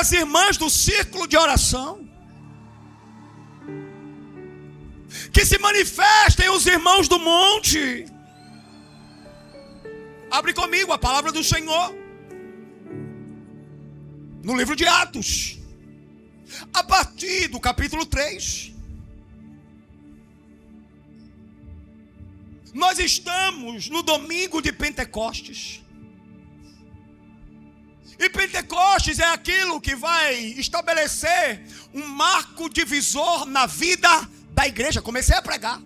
as irmãs do círculo de oração. Que se manifestem os irmãos do monte. Abre comigo a palavra do Senhor no livro de Atos, a partir do capítulo 3. Nós estamos no domingo de Pentecostes. E Pentecostes é aquilo que vai estabelecer um marco divisor na vida da igreja. Comecei a pregar.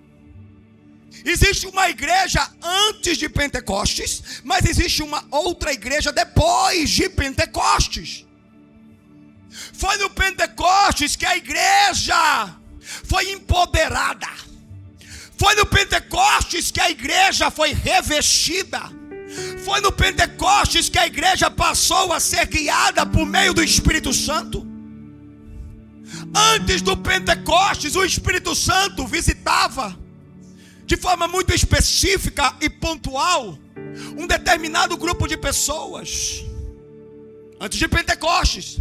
Existe uma igreja antes de Pentecostes, mas existe uma outra igreja depois de Pentecostes. Foi no Pentecostes que a igreja foi empoderada. Foi no Pentecostes que a igreja foi revestida. Foi no Pentecostes que a igreja passou a ser guiada por meio do Espírito Santo. Antes do Pentecostes, o Espírito Santo visitava de forma muito específica e pontual um determinado grupo de pessoas. Antes de Pentecostes,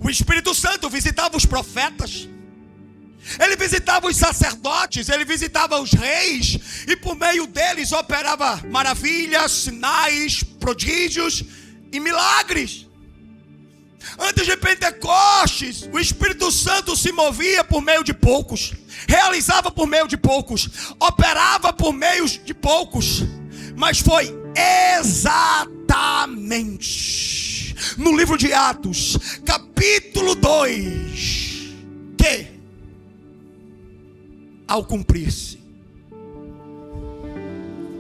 o Espírito Santo visitava os profetas, ele visitava os sacerdotes, ele visitava os reis, e por meio deles operava maravilhas, sinais, prodígios e milagres. Antes de Pentecostes, o Espírito Santo se movia por meio de poucos, realizava por meio de poucos, operava por meio de poucos. Mas foi exatamente no livro de Atos, capítulo 2, que, ao cumprir-se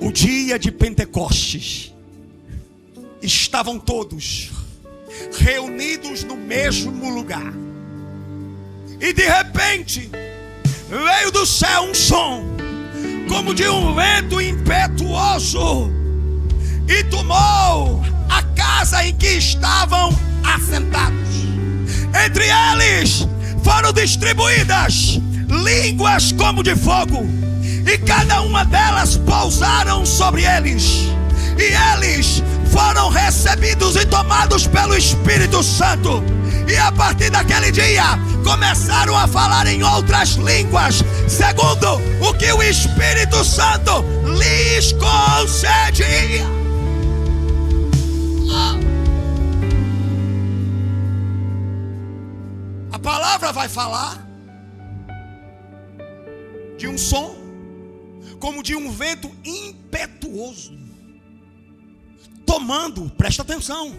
o dia de Pentecostes, estavam todos reunidos no mesmo lugar, e de repente veio do céu um som como de um vento impetuoso, e tomou a casa em que estavam assentados. Entre eles foram distribuídas línguas como de fogo, e cada uma delas pousaram sobre eles, e eles foram recebidos e tomados pelo Espírito Santo. E a partir daquele dia começaram a falar em outras línguas, segundo o que o Espírito Santo lhes concedia. A palavra vai falar de um som como de um vento impetuoso, tomando, presta atenção,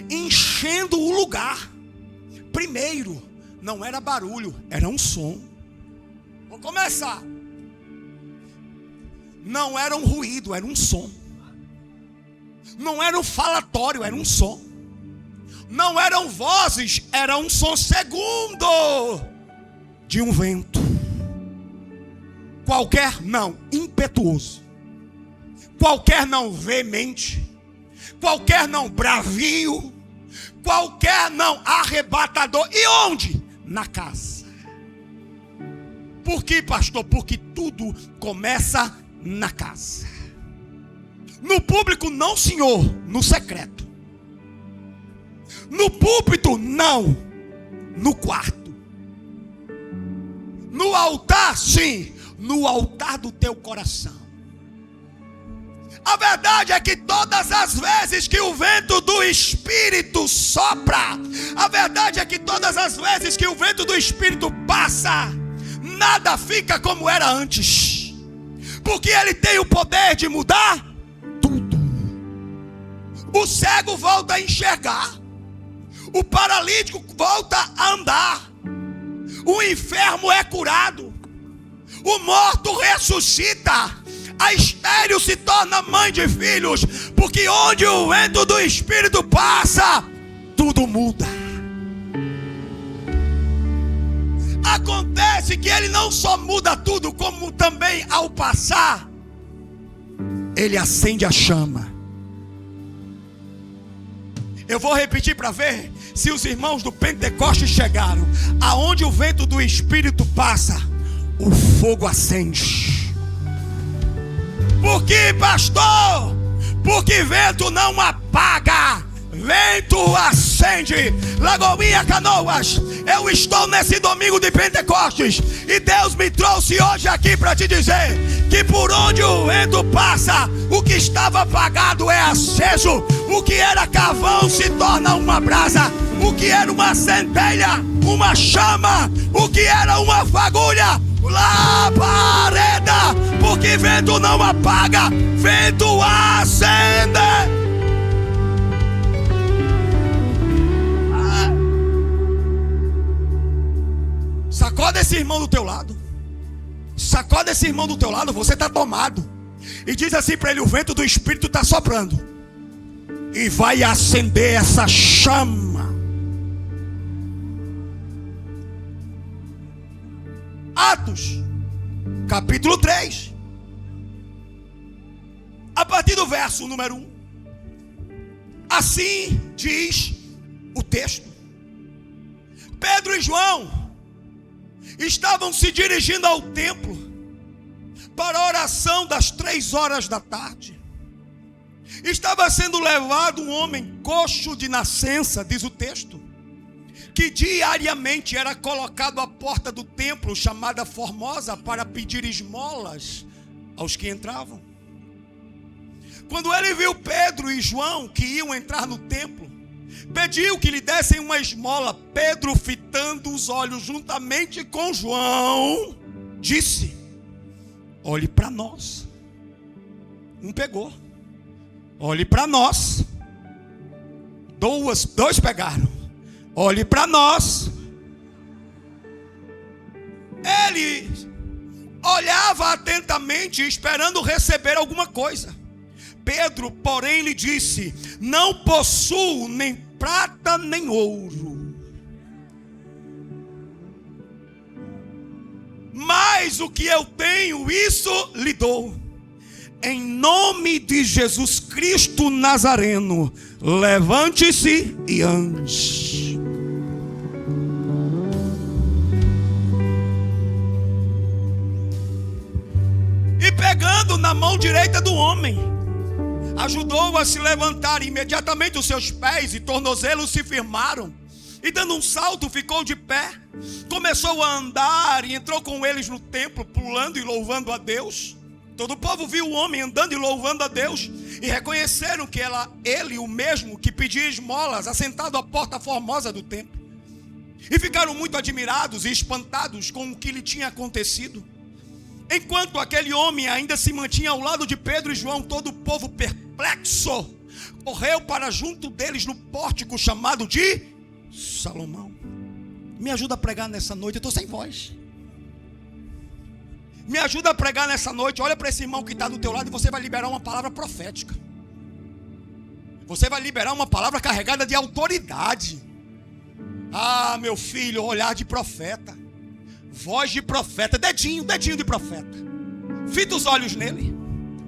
enchendo o lugar. Primeiro, não era barulho, era um som. Vou começar. Não era um ruído, era um som. Não era um falatório, era um som. Não eram vozes, era um som segundo de um vento. Qualquer não impetuoso, qualquer não veemente, qualquer não bravio, qualquer não arrebatador. E onde? Na casa. Por que, pastor? Porque tudo começa na casa. No público não, senhor, no secreto. No púlpito não, no quarto. No altar sim, no altar do teu coração. A verdade é que todas as vezes que o vento do Espírito sopra, a verdade é que todas as vezes que o vento do Espírito passa, nada fica como era antes, porque ele tem o poder de mudar tudo. O cego volta a enxergar, o paralítico volta a andar, o enfermo é curado, o morto ressuscita, a estéril se torna mãe de filhos, porque onde o vento do Espírito passa, tudo muda. Acontece que ele não só muda tudo, como também ao passar, ele acende a chama. Eu vou repetir para ver se os irmãos do Pentecostes chegaram. Aonde o vento do Espírito passa, o fogo acende. Por que, pastor? Porque vento não apaga, Vento acende. Lagoinha Canoas, eu estou nesse domingo de Pentecostes e Deus me trouxe hoje aqui para te dizer que por onde o vento passa, o que estava apagado é aceso. O que era carvão se torna uma brasa. O que era uma centelha, uma chama. O que era uma fagulha, labareda. Porque vento não apaga, vento acende. Sacode esse irmão do teu lado. Sacode esse irmão do teu lado. Você está tomado. E diz assim para ele: o vento do Espírito está soprando e vai acender essa chama. Atos capítulo 3, a partir do verso número 1. Assim diz o texto: Pedro e João estavam se dirigindo ao templo para a oração das 3 horas da tarde. Estava sendo levado um homem coxo de nascença, diz o texto, que diariamente era colocado à porta do templo, chamada Formosa, para pedir esmolas aos que entravam. Quando ele viu Pedro e João que iam entrar no templo, pediu que lhe dessem uma esmola. Pedro, fitando os olhos juntamente com João, disse: olhe para nós. Um pegou. Olhe para nós. Dois pegaram. Olhe para nós. Ele olhava atentamente, esperando receber alguma coisa. Pedro, porém, lhe disse: não possuo nem prata nem ouro, mas o que eu tenho, isso lhe dou. Em nome de Jesus Cristo Nazareno, levante-se e ande. E pegando na mão direita do homem, ajudou-o a se levantar. Imediatamente os seus pés e tornozelos se firmaram, e dando um salto ficou de pé. Começou a andar e entrou com eles no templo, pulando e louvando a Deus. Todo o povo viu o homem andando e louvando a Deus, e reconheceram que era ele o mesmo que pedia esmolas, assentado à porta formosa do templo. E ficaram muito admirados e espantados com o que lhe tinha acontecido. Enquanto aquele homem ainda se mantinha ao lado de Pedro e João, todo o povo perplexo correu para junto deles no pórtico chamado de Salomão. Me ajuda a pregar nessa noite, eu estou sem voz. Me ajuda a pregar nessa noite. Olha para esse irmão que está do teu lado e você vai liberar uma palavra profética. Você vai liberar uma palavra carregada de autoridade. Ah, meu filho, olhar de profeta, voz de profeta, dedinho de profeta. Fita os olhos nele.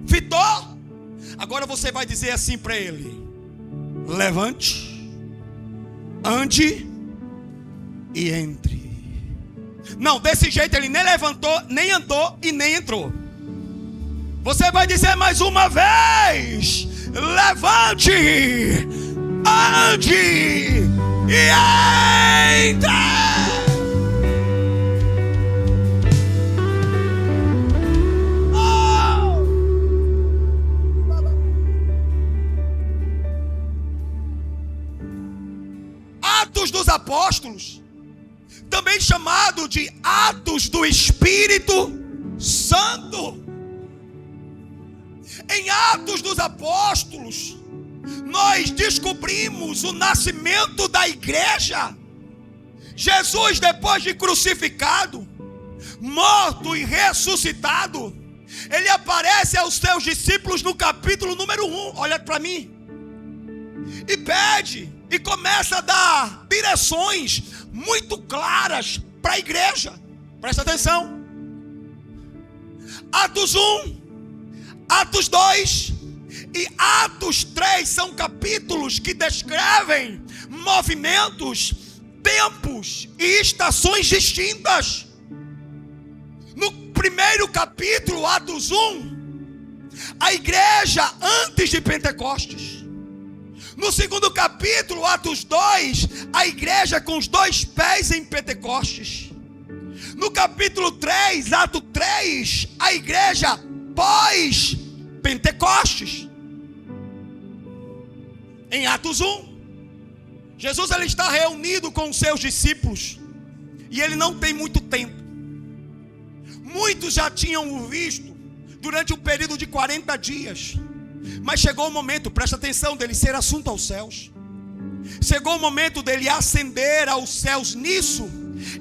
Fitou? Agora você vai dizer assim para ele: levante, ande e entre. Não, desse jeito ele nem levantou, nem andou e nem entrou. Você vai dizer mais uma vez: levante, ande e entre. Atos dos Apóstolos, também chamado de Atos do Espírito Santo. Em Atos dos Apóstolos, nós descobrimos o nascimento da igreja. Jesus, depois de crucificado, morto e ressuscitado, ele aparece aos seus discípulos no capítulo número 1. Olha para mim. E pede, e começa a dar direções muito claras para a igreja. Presta atenção. Atos 1, Atos 2 e Atos 3 são capítulos que descrevem movimentos, tempos e estações distintas. No primeiro capítulo, Atos 1, a igreja antes de Pentecostes. No segundo capítulo, Atos 2, a igreja com os 2 pés em Pentecostes. No capítulo 3, Ato 3, a igreja pós-Pentecostes. Em Atos 1, Jesus ele está reunido com os seus discípulos. E ele não tem muito tempo. Muitos já tinham o visto durante um período de 40 dias. Mas chegou o momento, presta atenção, dele ser assunto aos céus. Chegou o momento dele ascender aos céus. Nisso,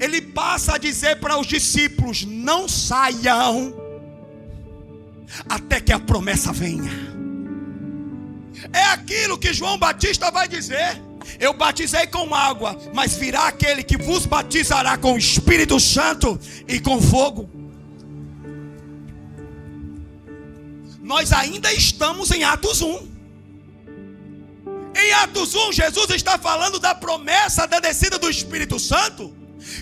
ele passa a dizer para os discípulos: não saiam até que a promessa venha. É aquilo que João Batista vai dizer: eu batizei com água, mas virá aquele que vos batizará com o Espírito Santo e com fogo. Nós ainda estamos em Atos 1. Em Atos 1, Jesus está falando da promessa da descida do Espírito Santo.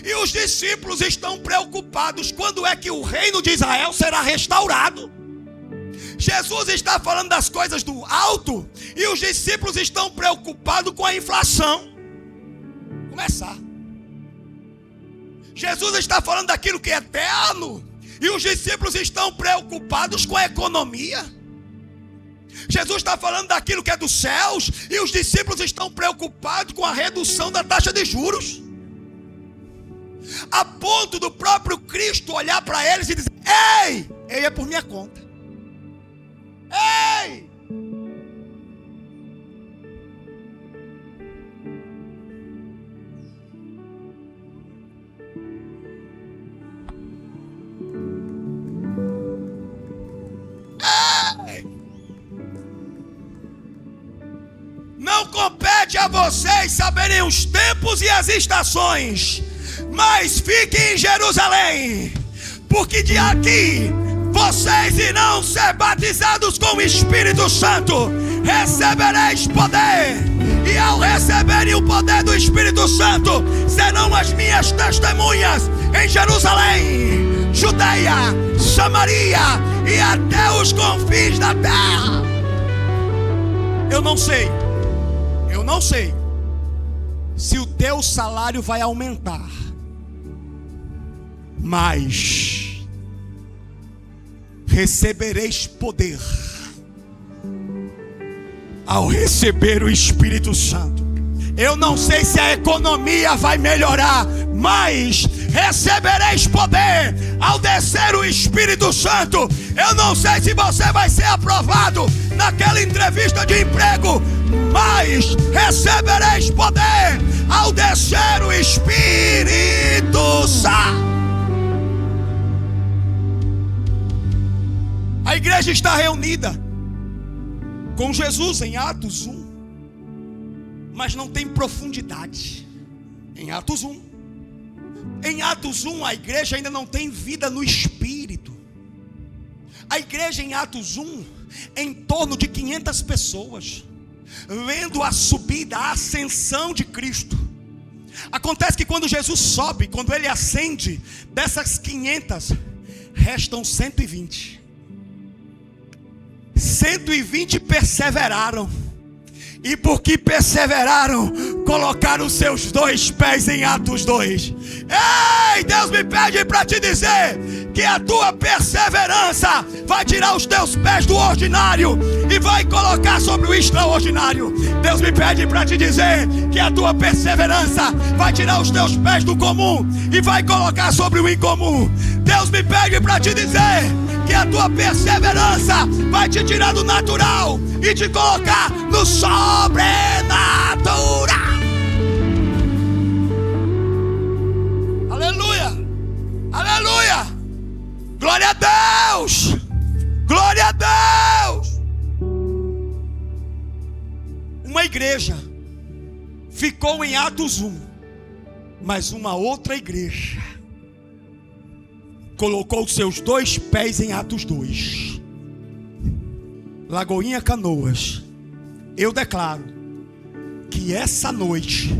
E os discípulos estão preocupados: quando é que o reino de Israel será restaurado? Jesus está falando das coisas do alto e os discípulos estão preocupados com a inflação. Começar. Jesus está falando daquilo que é eterno e os discípulos estão preocupados com a economia. Jesus está falando daquilo que é dos céus e os discípulos estão preocupados com a redução da taxa de juros. A ponto do próprio Cristo olhar para eles e dizer: ei, é por minha conta. Ei! Não compete a vocês saberem os tempos e as estações, mas fiquem em Jerusalém, porque de aqui vocês irão ser batizados com o Espírito Santo, recebereis poder, e ao receberem o poder do Espírito Santo, serão as minhas testemunhas em Jerusalém, Judeia, Samaria e até os confins da terra. Eu não sei se o teu salário vai aumentar, mas recebereis poder ao receber o Espírito Santo. Eu não sei se a economia vai melhorar, mas recebereis poder ao descer o Espírito Santo. Eu não sei se você vai ser aprovado naquela entrevista de emprego, mas recebereis poder ao descer o Espírito Santo. A igreja está reunida com Jesus em Atos 1, mas não tem profundidade. Em Atos 1, a igreja ainda não tem vida no Espírito. A igreja em Atos 1, em torno de 500 pessoas, vendo a subida, a ascensão de Cristo. Acontece que quando Jesus sobe, quando ele ascende, dessas 500, restam 120. 120 perseveraram. E porque perseveraram, colocaram seus 2 pés em Atos 2. Ei, Deus me pede para te dizer que a tua perseverança vai tirar os teus pés do ordinário e vai colocar sobre o extraordinário. Deus me pede para te dizer que a tua perseverança vai tirar os teus pés do comum e vai colocar sobre o incomum. Deus me pede para te dizer que a tua perseverança vai te tirar do natural e te colocar no sobrenatural. Aleluia, aleluia, glória a Deus, glória a Deus. Uma igreja ficou em Atos 1, mas uma outra igreja colocou seus 2 pés em Atos 2. Lagoinha Canoas, eu declaro que essa noite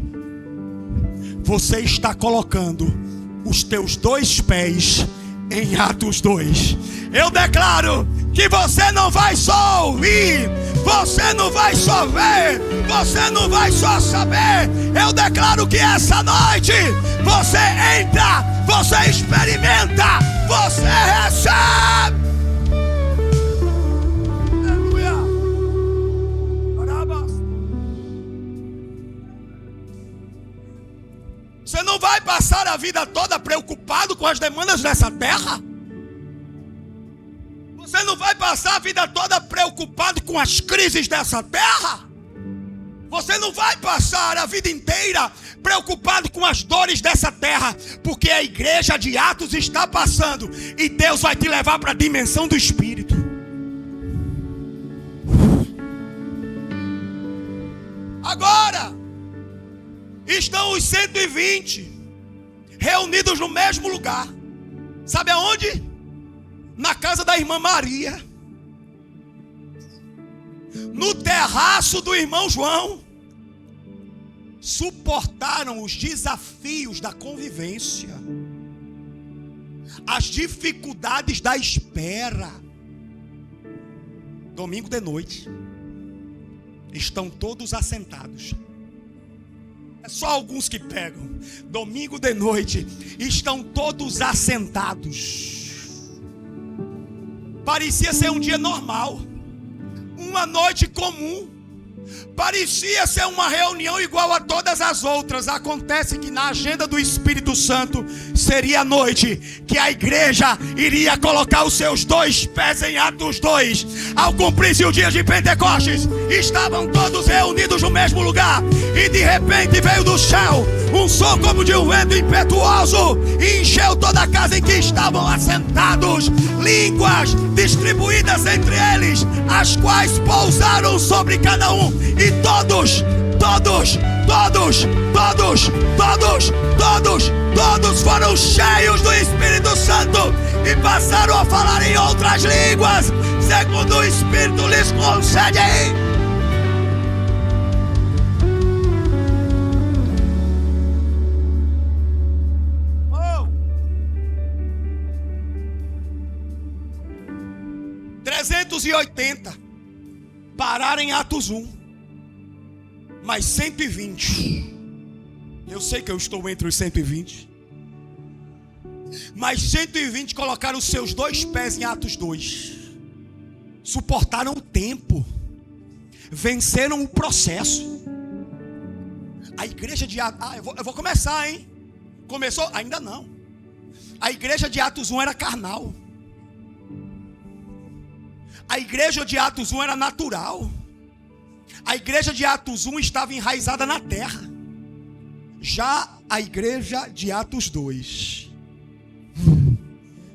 você está colocando os teus 2 pés em Atos 2. Eu declaro que você não vai só ouvir, Você não vai só ver, você não vai só saber. Eu declaro que essa noite você entra, você experimenta, você recebe. Aleluia. Você não vai passar a vida toda preocupado com as demandas dessa terra. Você não vai passar a vida toda preocupado com as crises dessa terra. Você não vai passar a vida inteira preocupado com as dores dessa terra, porque a igreja de Atos está passando e Deus vai te levar para a dimensão do Espírito. Agora estão os 120 reunidos no mesmo lugar. Sabe aonde? Na casa da irmã Maria, no terraço do irmão João. Suportaram os desafios da convivência, as dificuldades da espera. Domingo de noite, estão todos assentados. É só alguns que pegam. Domingo de noite, estão todos assentados. Parecia ser um dia normal, uma noite comum. Parecia ser uma reunião igual a todas as outras. Acontece que na agenda do Espírito Santo seria a noite que a igreja iria colocar os seus 2 pés em Atos 2. Ao cumprir-se o dia de Pentecostes, estavam todos reunidos no mesmo lugar, e de repente veio do céu um som como de um vento impetuoso e encheu toda a casa em que estavam assentados. Línguas distribuídas entre eles, as quais pousaram sobre cada um, e todos foram cheios do Espírito Santo e passaram a falar em outras línguas, segundo o Espírito lhes concede. 380 pararam em Atos 1, mas 120, eu sei que eu estou entre os 120, mas 120 colocaram os seus 2 pés em Atos 2, suportaram o tempo, venceram o processo. A igreja de Atos, eu vou começar, hein? Começou? Ainda não. A igreja de Atos 1 era carnal. A igreja de Atos 1 era natural. A igreja de Atos 1 estava enraizada na terra. Já a igreja de Atos 2,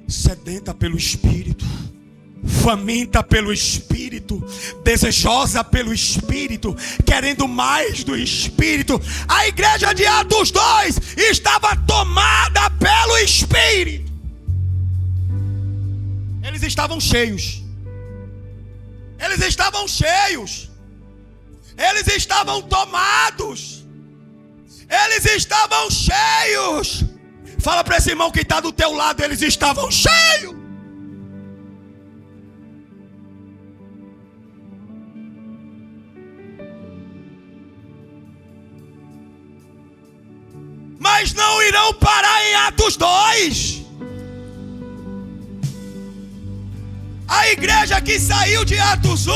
sedenta pelo Espírito, faminta pelo Espírito, desejosa pelo Espírito, querendo mais do Espírito. A igreja de Atos 2 estava tomada pelo Espírito. Eles estavam cheios. Eles estavam cheios. Eles estavam tomados. Eles estavam cheios. Fala para esse irmão que está do teu lado, eles estavam cheios. Mas não irão parar em Atos 2. A igreja que saiu de Atos 1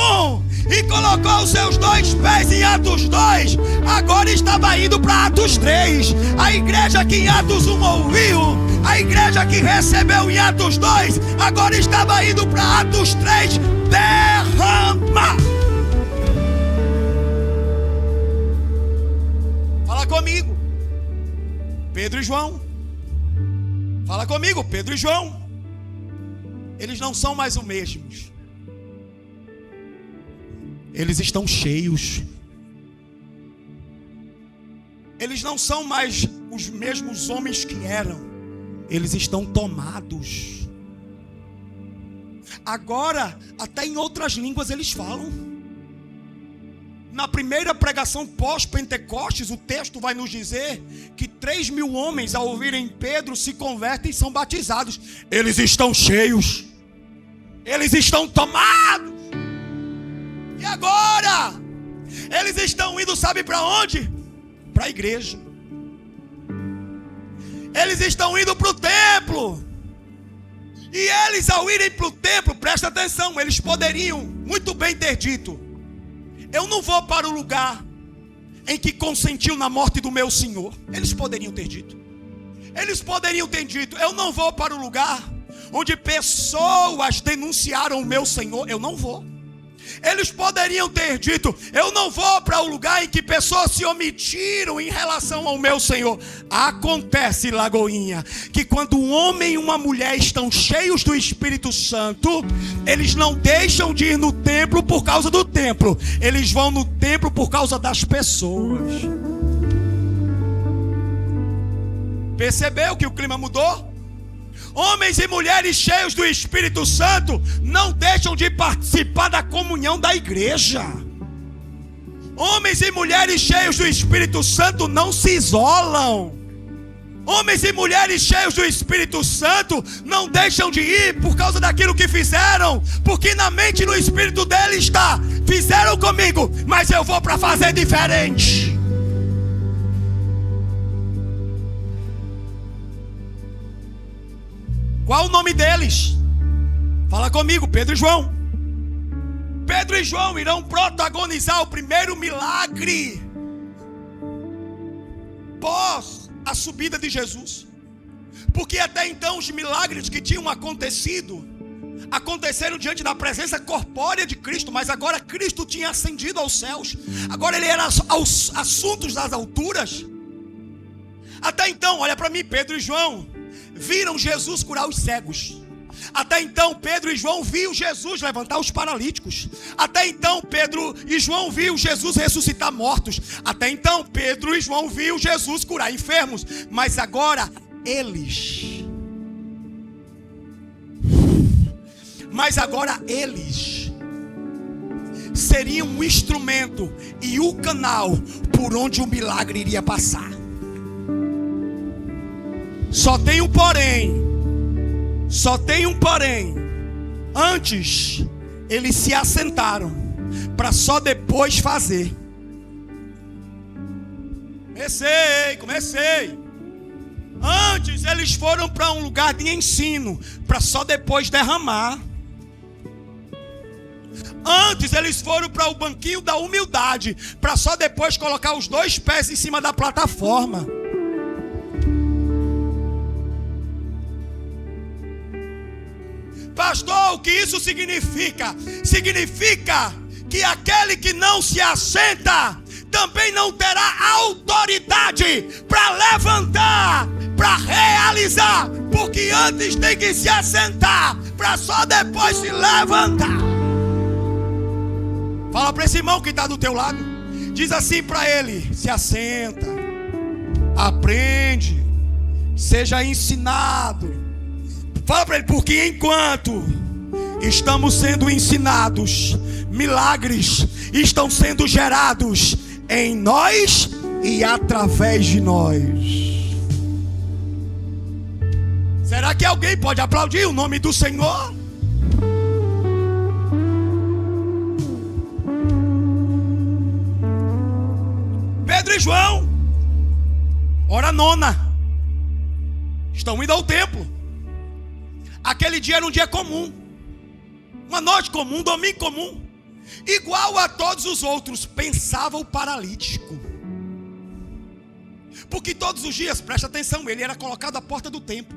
e colocou os seus 2 pés em Atos 2, agora estava indo para Atos 3. A igreja que em Atos 1 ouviu, a igreja que recebeu em Atos 2, agora estava indo para Atos 3. Derrama. Fala comigo, Pedro e João. Fala comigo, Pedro e João. Eles não são mais os mesmos. Eles estão cheios. Eles não são mais os mesmos homens que eram. Eles estão tomados. Agora, até em outras línguas eles falam. Na primeira pregação pós-Pentecostes, o texto vai nos dizer que 3.000 homens, ao ouvirem Pedro, se convertem e são batizados. Eles estão cheios. Eles estão tomados. E agora? Eles estão indo, sabe para onde? Para a igreja. Eles estão indo para o templo. E eles, ao irem para o templo, presta atenção, eles poderiam muito bem ter dito: eu não vou para o lugar em que consentiu na morte do meu Senhor. Eles poderiam ter dito. Eles poderiam ter dito: eu não vou para o lugar onde pessoas denunciaram o meu Senhor. Eu não vou. Eles poderiam ter dito: eu não vou para o lugar em que pessoas se omitiram em relação ao meu Senhor. Acontece, Lagoinha, que quando um homem e uma mulher estão cheios do Espírito Santo, eles não deixam de ir no templo por causa do templo. Eles vão no templo por causa das pessoas. Percebeu que o clima mudou? Homens e mulheres cheios do Espírito Santo não deixam de participar da comunhão da igreja. Homens e mulheres cheios do Espírito Santo não se isolam. Homens e mulheres cheios do Espírito Santo não deixam de ir por causa daquilo que fizeram, porque na mente e no espírito dele está: fizeram comigo, mas eu vou para fazer diferente. Qual o nome deles? Fala comigo, Pedro e João. Pedro e João irão protagonizar o primeiro milagre pós a subida de Jesus. Porque até então os milagres que tinham acontecido aconteceram diante da presença corpórea de Cristo, mas agora Cristo tinha ascendido aos céus. Agora ele era aos assuntos das alturas. Até então, olha para mim, Pedro e João viram Jesus curar os cegos. Até então Pedro e João viram Jesus levantar os paralíticos. Até então Pedro e João viram Jesus ressuscitar mortos. Até então Pedro e João viram Jesus curar enfermos. Mas agora eles seriam um instrumento e o canal por onde o milagre iria passar. Só tem um porém. Antes eles se assentaram para só depois fazer. Comecei. Antes eles foram para um lugar de ensino para só depois derramar. Antes eles foram para o banquinho da humildade para só depois colocar os dois pés em cima da plataforma. Pastor, o que isso significa? Significa que aquele que não se assenta também não terá autoridade para levantar, para realizar, porque antes tem que se assentar para só depois se levantar. Fala para esse irmão que está do teu lado, diz assim para ele: se assenta, aprende, seja ensinado. Fala para ele: porque enquanto estamos sendo ensinados, milagres estão sendo gerados em nós e através de nós. Será que alguém pode aplaudir o nome do Senhor? Pedro e João, hora nona, estão indo ao templo. Aquele dia era um dia comum, uma noite comum, um domingo comum, igual a todos os outros, pensava o paralítico. Porque todos os dias, presta atenção, ele era colocado à porta do templo.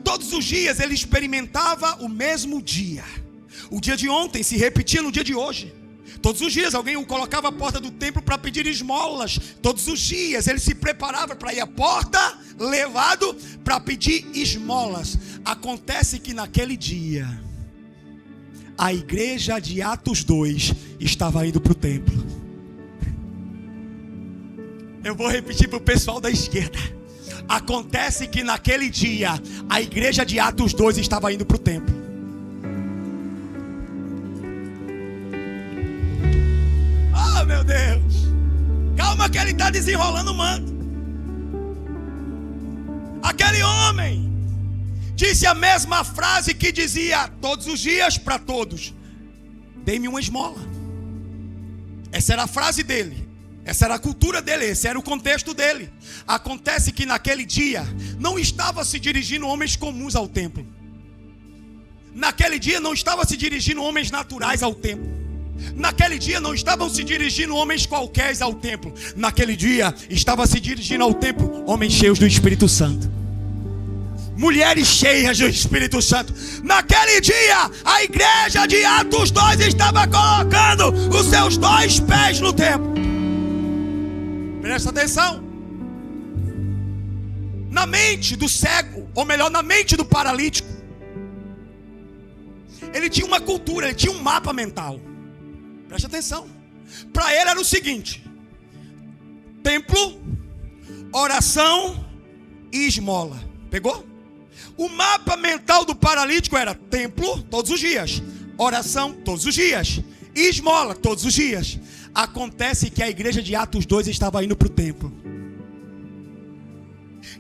Todos os dias ele experimentava o mesmo dia. O dia de ontem se repetia no dia de hoje. Todos os dias alguém o colocava à porta do templo para pedir esmolas. Todos os dias ele se preparava para ir à porta, levado para pedir esmolas. Acontece que naquele dia a igreja de Atos 2 estava indo para o templo. Eu vou repetir para o pessoal da esquerda. Acontece que naquele dia a igreja de Atos 2 estava indo para o templo. Oh, meu Deus! Calma que ele está desenrolando o manto. Aquele homem disse a mesma frase que dizia todos os dias para todos: dê-me uma esmola. Essa era a frase dele, essa era a cultura dele, esse era o contexto dele. Acontece que naquele dia não estava se dirigindo homens comuns ao templo. Naquele dia não estava se dirigindo homens naturais ao templo. Naquele dia não estavam se dirigindo homens qualquer ao templo. Naquele dia estava se dirigindo ao templo homens cheios do Espírito Santo, mulheres cheias do Espírito Santo. Naquele dia a igreja de Atos 2 estava colocando os seus 2 pés no templo. Presta atenção. Na mente do cego, ou melhor, na mente do paralítico, ele tinha uma cultura, ele tinha um mapa mental. Presta atenção. Para ele era o seguinte: templo, oração e esmola. Pegou? O mapa mental do paralítico era templo todos os dias, oração todos os dias e esmola todos os dias. Acontece que a igreja de Atos 2 estava indo para o templo.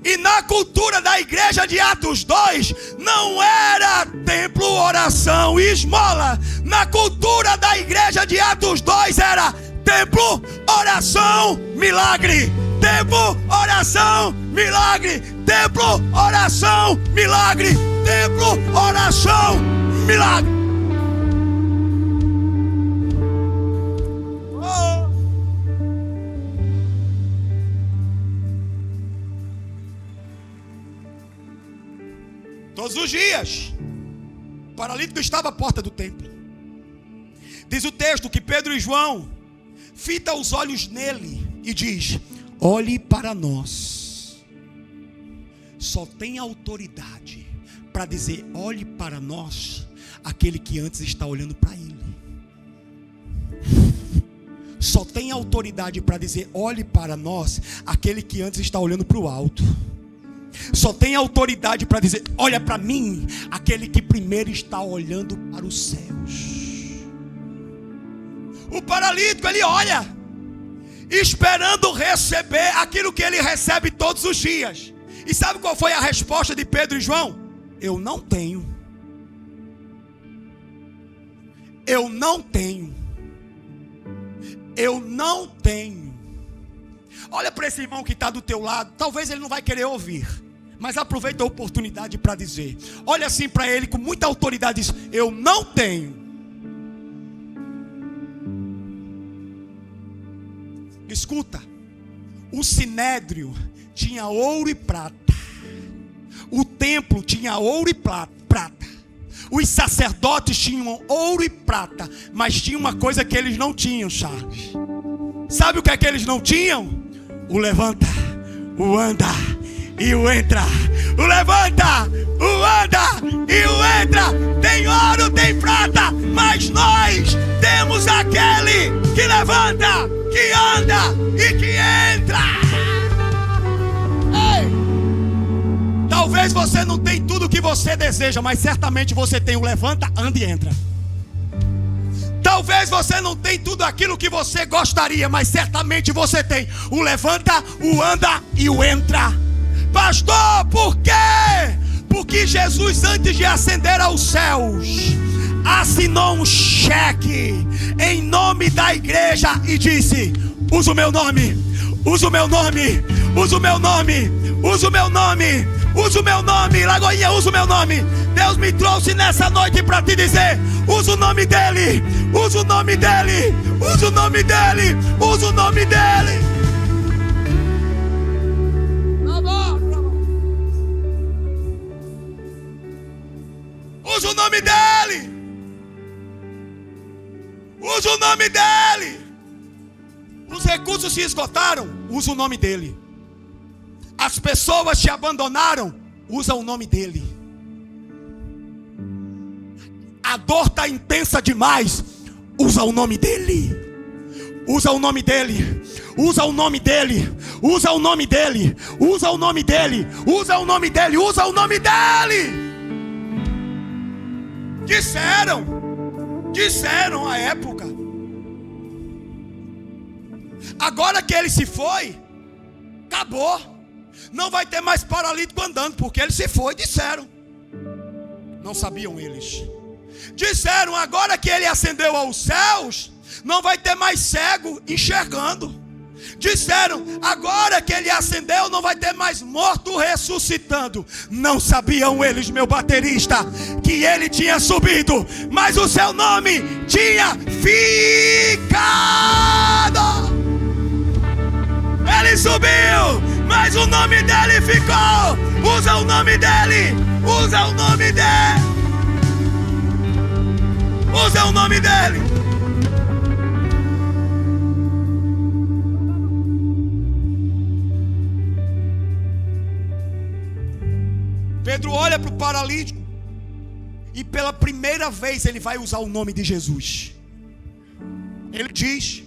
E na cultura da igreja de Atos 2, não era templo, oração e esmola. Na cultura da igreja de Atos 2 era templo, oração, milagre. Templo, oração, milagre. Templo, oração, milagre. Templo, oração, milagre. Todos os dias o paralítico estava à porta do templo. Diz o texto que Pedro e João fita os olhos nele e diz: olhe para nós. Só tem autoridade para dizer olhe para nós aquele que antes está olhando para ele. Só tem autoridade para dizer olhe para nós aquele que antes está olhando para o alto. Só tem autoridade para dizer olha para mim aquele que primeiro está olhando para os céus. O paralítico, ele olha esperando receber aquilo que ele recebe todos os dias. E sabe qual foi a resposta de Pedro e João? Eu não tenho. Eu não tenho. Eu não tenho. Olha para esse irmão que está do teu lado. Talvez ele não vai querer ouvir, mas aproveita a oportunidade para dizer. Olha assim para ele com muita autoridade. Diz: eu não tenho. Escuta. O sinédrio tinha ouro e prata. O templo tinha ouro e prata. Os sacerdotes tinham ouro e prata. Mas tinha uma coisa que eles não tinham, Charles. Sabe o que é que eles não tinham? O levanta, o anda e o entra. O levanta, o anda e o entra. Tem ouro, tem prata, mas nós temos aquele que levanta, que anda e que entra. Ei! Talvez você não tenha tudo o que você deseja, mas certamente você tem o levanta, anda e entra. Talvez você não tenha tudo aquilo que você gostaria, mas certamente você tem o levanta, o anda e o entra. Pastor, por quê? Porque Jesus, antes de ascender aos céus, assinou um cheque em nome da igreja e disse: usa o meu nome, usa o meu nome, usa o meu nome, usa o meu nome, usa o meu nome. Lagoinha, usa o meu nome. Deus me trouxe nessa noite para te dizer: usa o nome dele, usa o nome dele, usa o nome dele, usa o nome dele. Usa o nome dele. Usa o nome dele. Os recursos se esgotaram, usa o nome dele. As pessoas te abandonaram, usa o nome dele. A dor está intensa demais, usa o nome dele. Usa o nome dele. Usa o nome dele. Usa o nome dele. Usa o nome dele. Usa o nome dele. Usa o nome dele. Disseram à época. Agora que ele se foi, acabou. Não vai ter mais paralítico andando, porque ele se foi, disseram. Não sabiam eles Disseram: agora que ele ascendeu aos céus, não vai ter mais cego enxergando. Disseram: agora que ele ascendeu, não vai ter mais morto ressuscitando. Não sabiam eles, meu baterista, que ele tinha subido, mas o seu nome tinha ficado. Ele subiu, mas o nome dele ficou. Usa o nome dele. Usa o nome dele. Usa o nome dele. Pedro olha para o paralítico e pela primeira vez ele vai usar o nome de Jesus. Ele diz: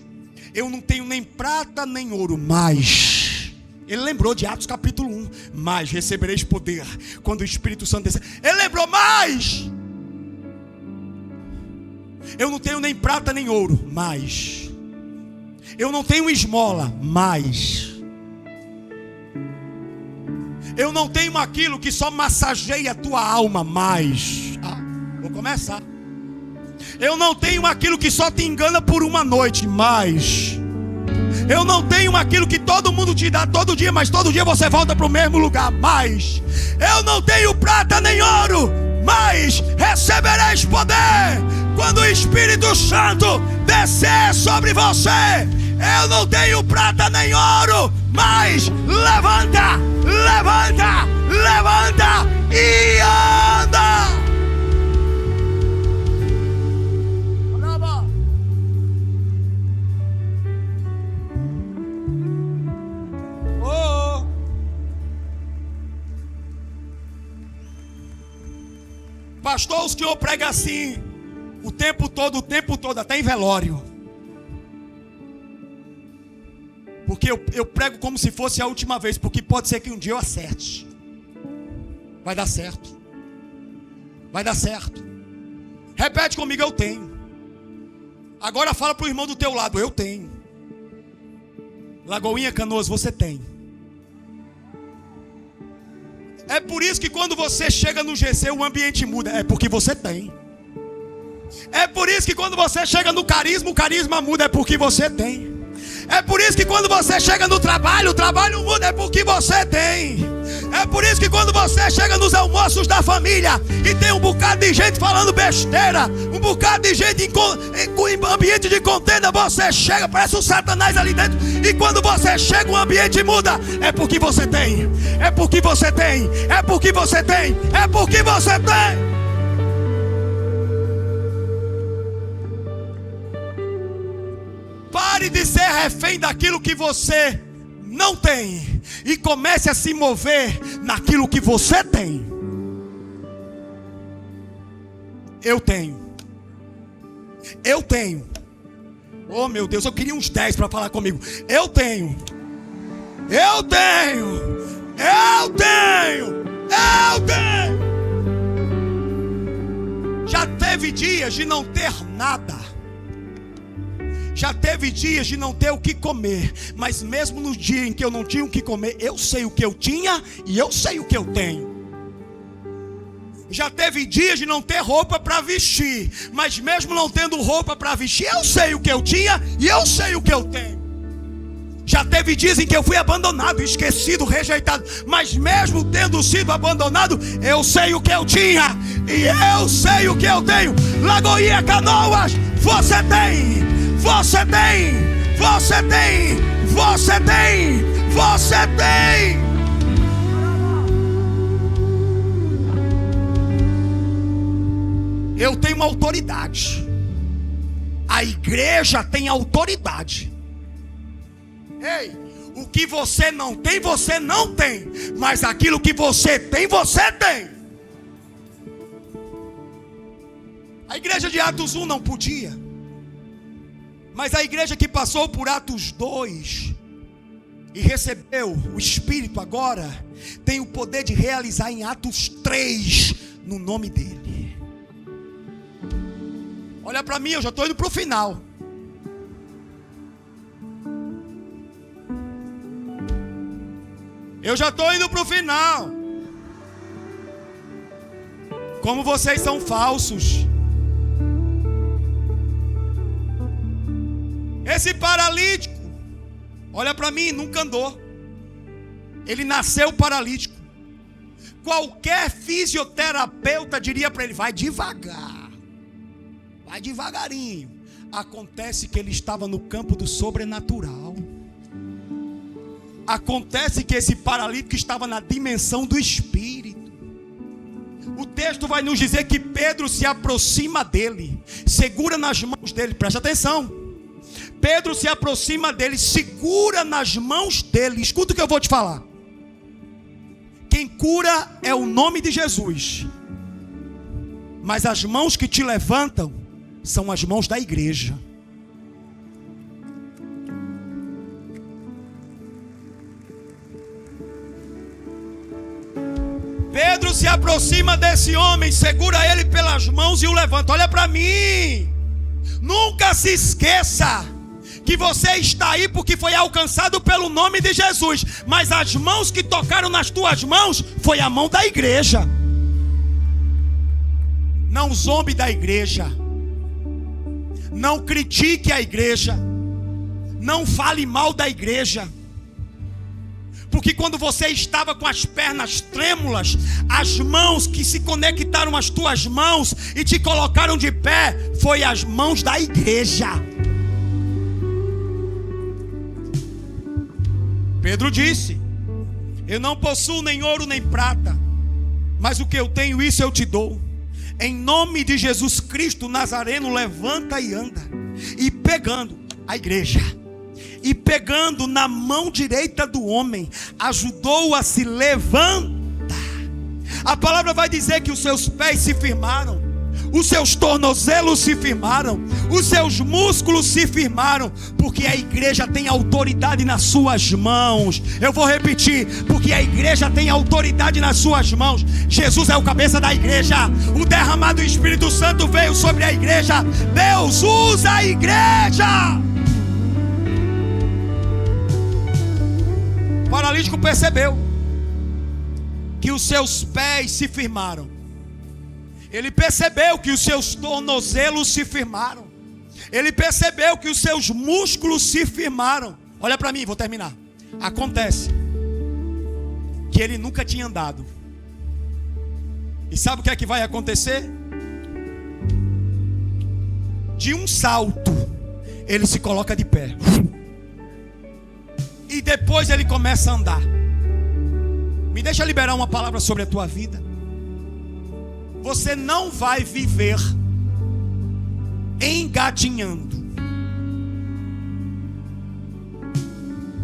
eu não tenho nem prata nem ouro, mas... Ele lembrou de Atos capítulo 1. Mas recebereis poder quando o Espírito Santo descer. Ele lembrou: mas... eu não tenho nem prata nem ouro, mas... eu não tenho esmola, mas... eu não tenho aquilo que só massageia a tua alma, mas... vou começar. Eu não tenho aquilo que só te engana por uma noite, mas... eu não tenho aquilo que todo mundo te dá todo dia, mas todo dia você volta para o mesmo lugar, mas... eu não tenho prata nem ouro, mas recebereis poder quando o Espírito Santo descer sobre você. Eu não tenho prata nem ouro, mas levanta, levanta, levanta e anda. Oh. Pastor, o senhor prega assim o tempo todo, até em velório. Porque eu prego como se fosse a última vez, porque pode ser que um dia eu acerte. Vai dar certo. Vai dar certo. Repete comigo: eu tenho. Agora fala para o irmão do teu lado: eu tenho. Lagoinha, Canoas, você tem. É por isso que quando você chega no GC o ambiente muda. É porque você tem. É por isso que quando você chega no carisma, o carisma muda. É porque você tem. É por isso que quando você chega no trabalho, o trabalho muda. É porque você tem. É por isso que quando você chega nos almoços da família e tem um bocado de gente falando besteira, um bocado de gente em ambiente de contenda, você chega, parece um Satanás ali dentro. E quando você chega, o ambiente muda. É porque você tem. É porque você tem. É porque você tem. É porque você tem. Pare de ser refém daquilo que você não tem e comece a se mover naquilo que você tem. Eu tenho. Eu tenho. Oh meu Deus, eu queria uns 10 para falar comigo. Eu tenho. Eu tenho. Eu tenho. Eu tenho. Já teve dias de não ter nada. Já teve dias de não ter o que comer, mas mesmo no dia em que eu não tinha o que comer, eu sei o que eu tinha e eu sei o que eu tenho. Já teve dias de não ter roupa para vestir, mas mesmo não tendo roupa para vestir, eu sei o que eu tinha e eu sei o que eu tenho. Já teve dias em que eu fui abandonado, esquecido, rejeitado, mas mesmo tendo sido abandonado, eu sei o que eu tinha e eu sei o que eu tenho. Lagoinha, Canoas, você tem. Você tem, você tem, você tem, você tem. Eu tenho autoridade. A igreja tem autoridade. Ei, o que você não tem, você não tem. Mas aquilo que você tem, você tem. A igreja de Atos 1 não podia. Mas a igreja que passou por Atos 2 e recebeu o Espírito agora, tem o poder de realizar em Atos 3, no nome dele. Olha para mim, eu já estou indo para o final. Eu já estou indo para o final. Como vocês são falsos. Esse paralítico, olha para mim, nunca andou. Ele nasceu paralítico. Qualquer fisioterapeuta diria para ele: vai devagar, vai devagarinho. Acontece que ele estava no campo do sobrenatural. Acontece que esse paralítico estava na dimensão do Espírito. O texto vai nos dizer que Pedro se aproxima dele, segura nas mãos dele, preste atenção. Pedro se aproxima dele, segura nas mãos dele. Escuta o que eu vou te falar. Quem cura é o nome de Jesus, mas as mãos que te levantam são as mãos da igreja. Pedro se aproxima desse homem, segura ele pelas mãos e o levanta. Olha para mim, nunca se esqueça que você está aí porque foi alcançado pelo nome de Jesus, mas as mãos que tocaram nas tuas mãos foi a mão da igreja. Não zombe da igreja, não critique a igreja, não fale mal da igreja. Porque quando você estava com as pernas trêmulas, as mãos que se conectaram às tuas mãos e te colocaram de pé, foi as mãos da igreja. Pedro disse: eu não possuo nem ouro nem prata, mas o que eu tenho, isso eu te dou. Em nome de Jesus Cristo Nazareno, levanta e anda. E pegando a igreja, e pegando na mão direita do homem, ajudou-o a se levantar. A palavra vai dizer que os seus pés se firmaram, os seus tornozelos se firmaram, os seus músculos se firmaram, porque a igreja tem autoridade nas suas mãos. Eu vou repetir: porque a igreja tem autoridade nas suas mãos. Jesus é o cabeça da igreja. O derramado Espírito Santo veio sobre a igreja. Deus usa a igreja. O paralítico percebeu que os seus pés se firmaram. Ele percebeu que os seus tornozelos se firmaram. Ele percebeu que os seus músculos se firmaram. Olha para mim, vou terminar. Acontece que ele nunca tinha andado. E sabe o que é que vai acontecer? De um salto, ele se coloca de pé. E depois ele começa a andar. Me deixa liberar uma palavra sobre a tua vida. Você não vai viver engatinhando.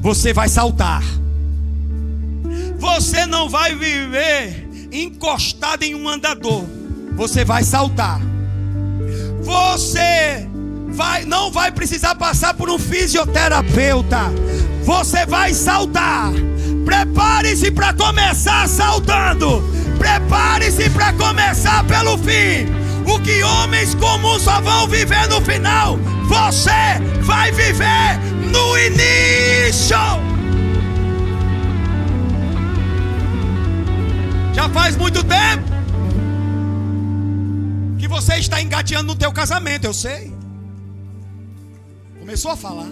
Você vai saltar. Você não vai viver encostado em um andador. Você vai saltar. Você não vai precisar passar por um fisioterapeuta. Você vai saltar. Prepare-se para começar saltando. Prepare-se para começar pelo fim. O que homens comuns só vão viver no final, você vai viver no início. Já faz muito tempo que você está engateando no teu casamento, eu sei. Começou a falar.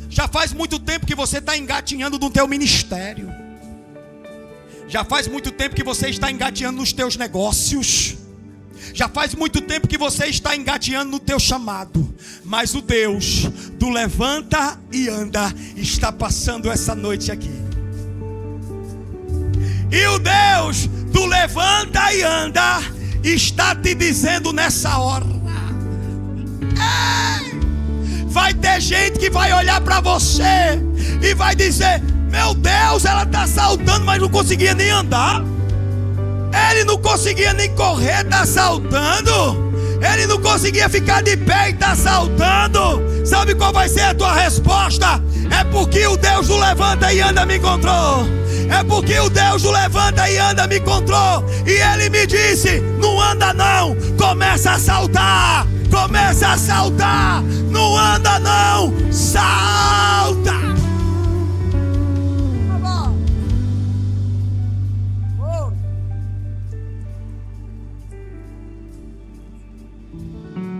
Já faz muito tempo que você está engatinhando no teu ministério. Já faz muito tempo que você está engateando nos teus negócios. Já faz muito tempo que você está engateando no teu chamado. Mas o Deus do levanta e anda está passando essa noite aqui. E o Deus do levanta e anda está te dizendo nessa hora: vai ter gente que vai olhar para você e vai dizer: meu Deus, ela está saltando, mas não conseguia nem andar. Ele não conseguia nem correr, está saltando. Ele não conseguia ficar de pé e está saltando. Sabe qual vai ser a tua resposta? É porque o Deus do levanta e anda me encontrou. É porque o Deus do levanta e anda me encontrou. E ele me disse: não anda não, começa a saltar. Começa a saltar. Não anda não, salta.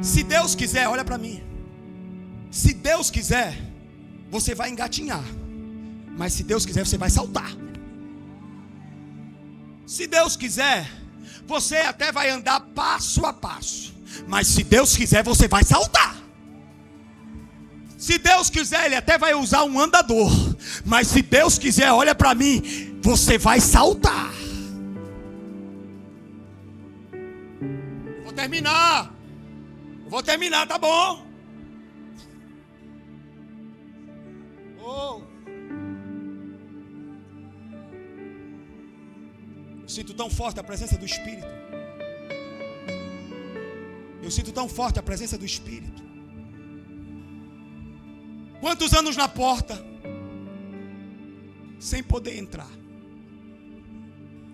Se Deus quiser, olha para mim. Se Deus quiser, você vai engatinhar. Mas se Deus quiser, você vai saltar. Se Deus quiser, você até vai andar passo a passo. Mas se Deus quiser, você vai saltar. Se Deus quiser, Ele até vai usar um andador. Mas se Deus quiser, olha para mim, você vai saltar. Vou terminar, tá bom? Oh. Eu sinto tão forte a presença do Espírito. Eu sinto tão forte a presença do Espírito. Quantos anos na porta, sem poder entrar?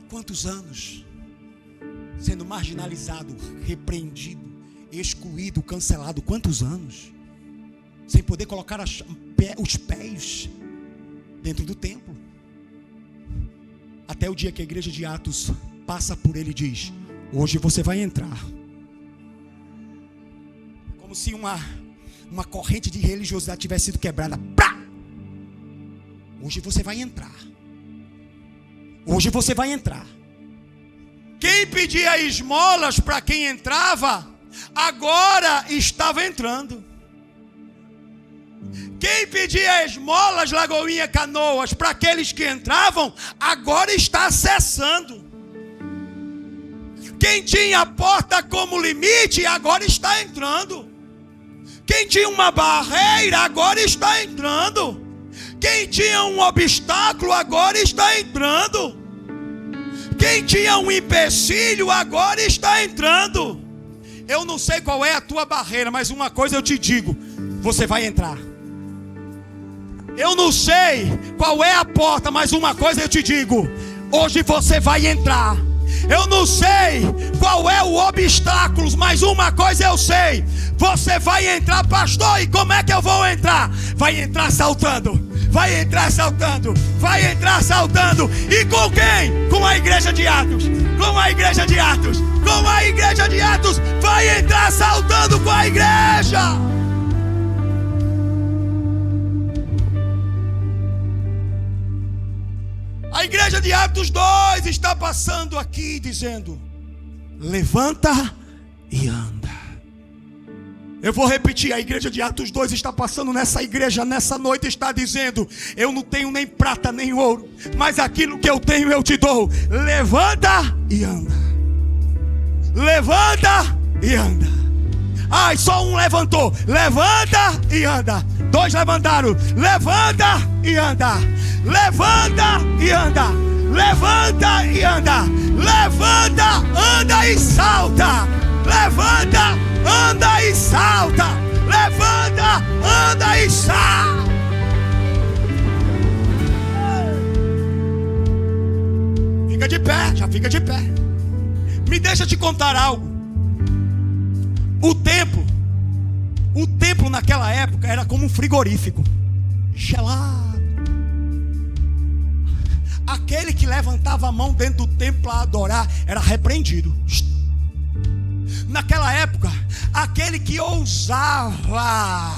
Quantos anos sendo marginalizado, repreendido, excluído, cancelado? Quantos anos sem poder colocar os pés dentro do templo? Até o dia que a igreja de Atos passa por ele e diz: hoje você vai entrar. Como se uma corrente de religiosidade tivesse sido quebrada. Hoje você vai entrar. Hoje você vai entrar. Quem pedia esmolas para quem entrava, agora estava entrando. Quem pedia esmolas, Lagoinha, Canoas, para aqueles que entravam, agora está acessando. Quem tinha a porta como limite, agora está entrando. Quem tinha uma barreira, agora está entrando. Quem tinha um obstáculo, agora está entrando. Quem tinha um empecilho, agora está entrando. Eu não sei qual é a tua barreira, mas uma coisa eu te digo: você vai entrar. Eu não sei qual é a porta, mas uma coisa eu te digo: hoje você vai entrar. Eu não sei qual é o obstáculo, mas uma coisa eu sei: você vai entrar. Pastor, e como é que eu vou entrar? Vai entrar saltando. Vai entrar saltando. Vai entrar saltando. E com quem? Com a igreja de Atos. Com a igreja de Atos. Com a igreja de Atos. Vai entrar saltando com a igreja. A igreja de Atos 2 está passando aqui dizendo: levanta e anda. Eu vou repetir, a igreja de Atos 2 está passando nessa igreja, nessa noite, está dizendo: eu não tenho nem prata nem ouro, mas aquilo que eu tenho eu te dou. Levanta e anda. Levanta e anda. Ai, só um levantou. Levanta e anda. Dois levantaram. Levanta e anda. Levanta e anda. Levanta e anda. Levanta, anda e salta. Levanta, anda e salta. Levanta, anda e salta. Fica de pé, já fica de pé. Me deixa te contar algo. O templo naquela época era como um frigorífico, gelado. Aquele que levantava a mão dentro do templo para adorar era repreendido. Naquela época, aquele que ousava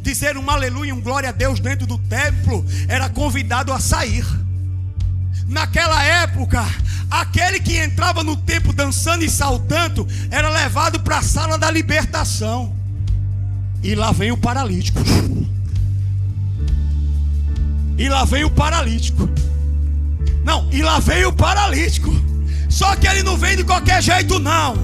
dizer um aleluia, um glória a Deus dentro do templo, era convidado a sair. Naquela época, aquele que entrava no templo dançando e saltando era levado para a sala da libertação. E lá vem o paralítico. E lá vem o paralítico. Não, e lá vem o paralítico. Só que ele não vem de qualquer jeito, não.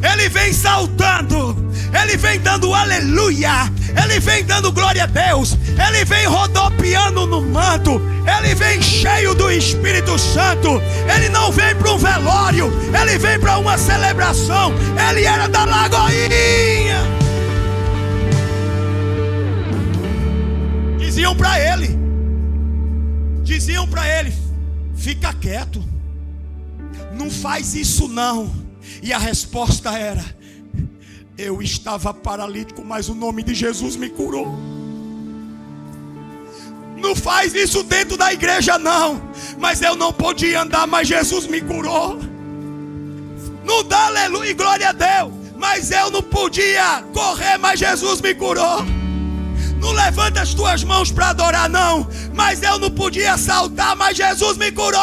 Ele vem saltando. Ele vem dando aleluia. Ele vem dando glória a Deus. Ele vem rodopiando no manto. Ele vem cheio do Espírito Santo. Ele não vem para um velório. Ele vem para uma celebração. Ele era da Lagoinha. Diziam para ele: fica quieto, não faz isso não. E a resposta era: eu estava paralítico, mas o nome de Jesus me curou. Não faz isso dentro da igreja não, mas eu não podia andar, mas Jesus me curou. Não dá aleluia e glória a Deus, mas eu não podia correr, mas Jesus me curou. Não levanta as tuas mãos para adorar, não. Mas eu não podia saltar, mas Jesus me curou.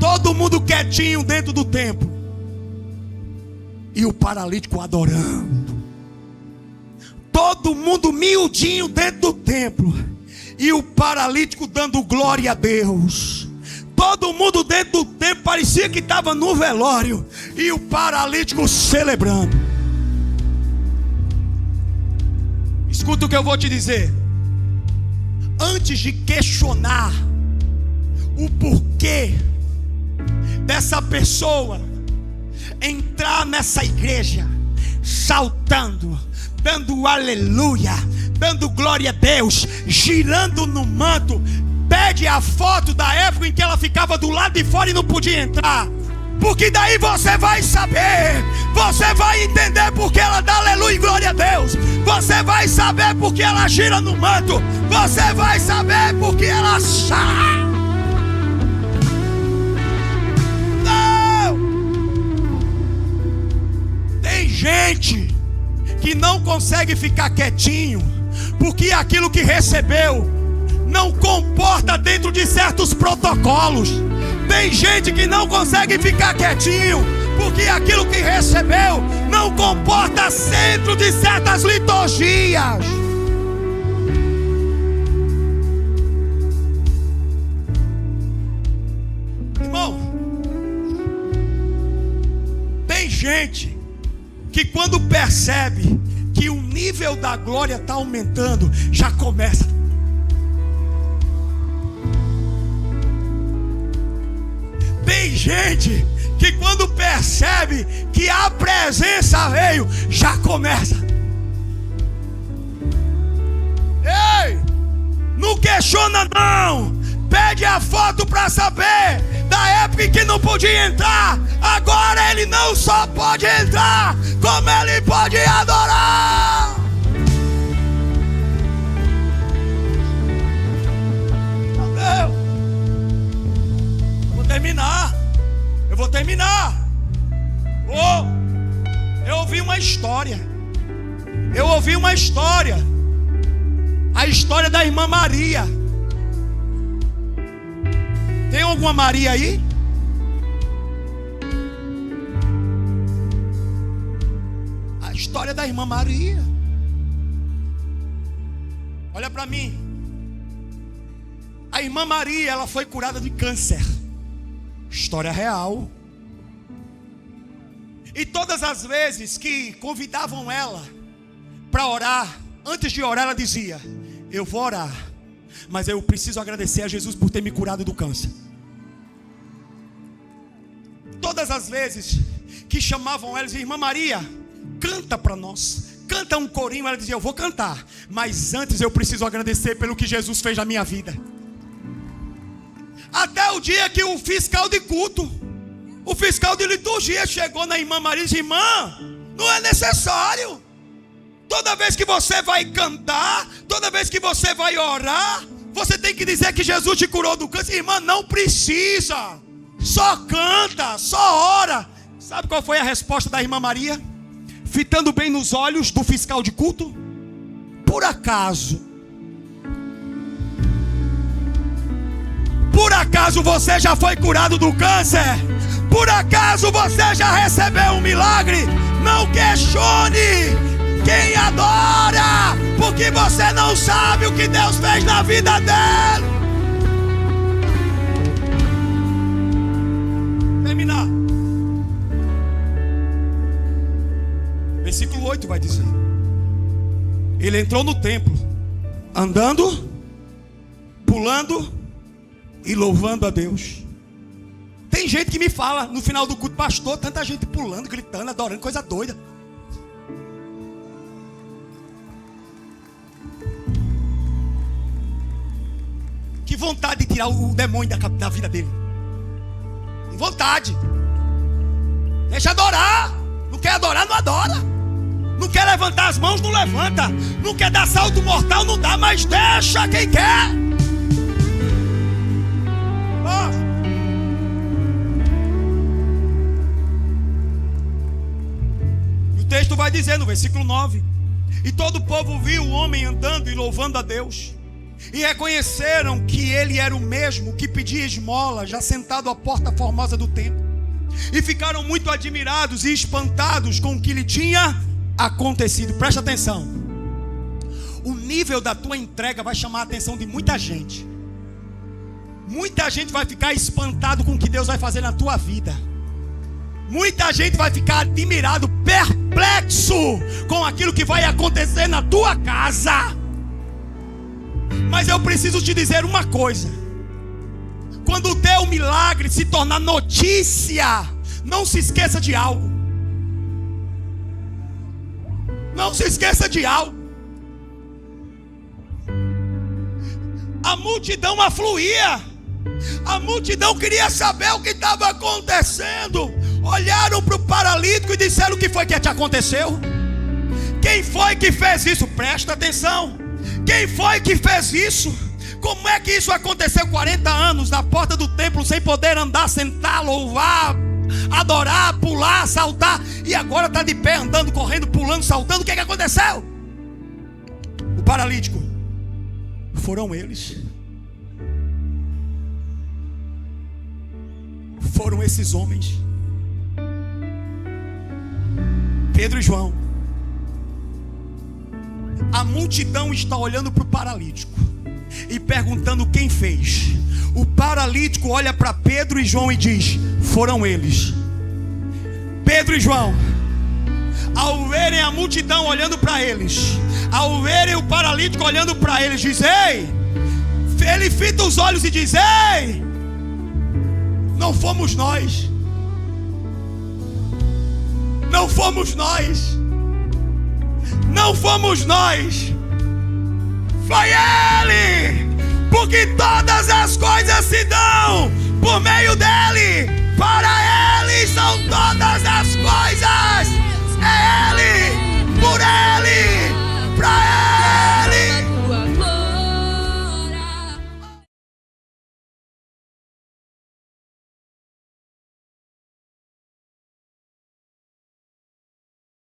Todo mundo quietinho dentro do templo. E o paralítico adorando. Todo mundo miudinho dentro do templo. E o paralítico dando glória a Deus. Todo mundo dentro do templo parecia que estava no velório. E o paralítico celebrando. Escuta o que eu vou te dizer. Antes de questionar o porquê dessa pessoa entrar nessa igreja saltando, dando aleluia, dando glória a Deus, girando no manto, pede a foto da época em que ela ficava do lado de fora e não podia entrar. Porque daí você vai saber, você vai entender porque ela dá aleluia e glória a Deus. Você vai saber porque ela gira no manto. Você vai saber porque ela sai. Não! Tem gente que não consegue ficar quietinho porque aquilo que recebeu não comporta dentro de certos protocolos. Tem gente que não consegue ficar quietinho porque aquilo que recebeu não comporta dentro de certas liturgias. Irmão, tem gente que quando percebe que o nível da glória está aumentando, já começa. Tem gente que quando percebe que a presença veio, já começa. Ei, não questiona não. Pede a foto para saber da época em que não podia entrar. Agora ele não só pode entrar, como ele pode adorar. Meu Deus. Eu vou terminar. Eu ouvi uma história. A história da irmã Maria. Tem alguma Maria aí? A história da irmã Maria. Olha para mim. A irmã Maria, ela foi curada de câncer. História real. E todas as vezes que convidavam ela para orar, antes de orar ela dizia: eu vou orar, mas eu preciso agradecer a Jesus por ter me curado do câncer. Todas as vezes que chamavam ela, diziam: irmã Maria, canta para nós, canta um corinho. Ela dizia: eu vou cantar, mas antes eu preciso agradecer pelo que Jesus fez na minha vida. Até o dia que o fiscal de culto, o fiscal de liturgia chegou na irmã Maria e disse: irmã, não é necessário. Toda vez que você vai cantar, toda vez que você vai orar, você tem que dizer que Jesus te curou do câncer. Irmã, não precisa. Só canta, só ora. Sabe qual foi a resposta da irmã Maria? Fitando bem nos olhos do fiscal de culto: por acaso você já foi curado do câncer? Por acaso você já recebeu um milagre? Não questione quem adora, porque você não sabe o que Deus fez na vida dele. Terminar. Versículo 8 vai dizer: ele entrou no templo, andando, pulando e louvando a Deus. Tem gente que me fala no final do culto: pastor, tanta gente pulando, gritando, adorando, coisa doida. Que vontade de tirar o demônio da vida dele. Que vontade. Deixa adorar. Não quer adorar, não adora. Não quer levantar as mãos, não levanta. Não quer dar salto mortal, não dá. Mas deixa quem quer. O texto vai dizer no versículo 9: E todo o povo viu o homem andando e louvando a Deus, e reconheceram que ele era o mesmo que pedia esmola, já sentado à porta formosa do templo. E ficaram muito admirados e espantados com o que lhe tinha acontecido. Presta atenção. O nível da tua entrega vai chamar a atenção de muita gente. Muita gente vai ficar espantado com o que Deus vai fazer na tua vida. Muita gente vai ficar admirado, perplexo com aquilo que vai acontecer na tua casa. Mas eu preciso te dizer uma coisa: quando o teu milagre se tornar notícia, não se esqueça de algo. Não se esqueça de algo. A multidão afluía. A multidão queria saber o que estava acontecendo. Olharam para o paralítico e disseram: o que foi que te aconteceu? Quem foi que fez isso? Presta atenção. Quem foi que fez isso? Como é que isso aconteceu? 40 anos na porta do templo, sem poder andar, sentar, louvar, adorar, pular, saltar, e agora está de pé, andando, correndo, pulando, saltando. O que é que aconteceu? O paralítico. Foram eles. Foram esses homens, Pedro e João. A multidão está olhando para o paralítico e perguntando quem fez. O paralítico olha para Pedro e João e diz: foram eles. Pedro e João, ao verem a multidão olhando para eles, ao verem o paralítico olhando para eles, diz: ei! Ele fita os olhos e diz: ei! Não fomos nós. Não fomos nós. Não fomos nós. Foi Ele. Porque todas as coisas se dão por meio dEle. Para Ele são todas as coisas.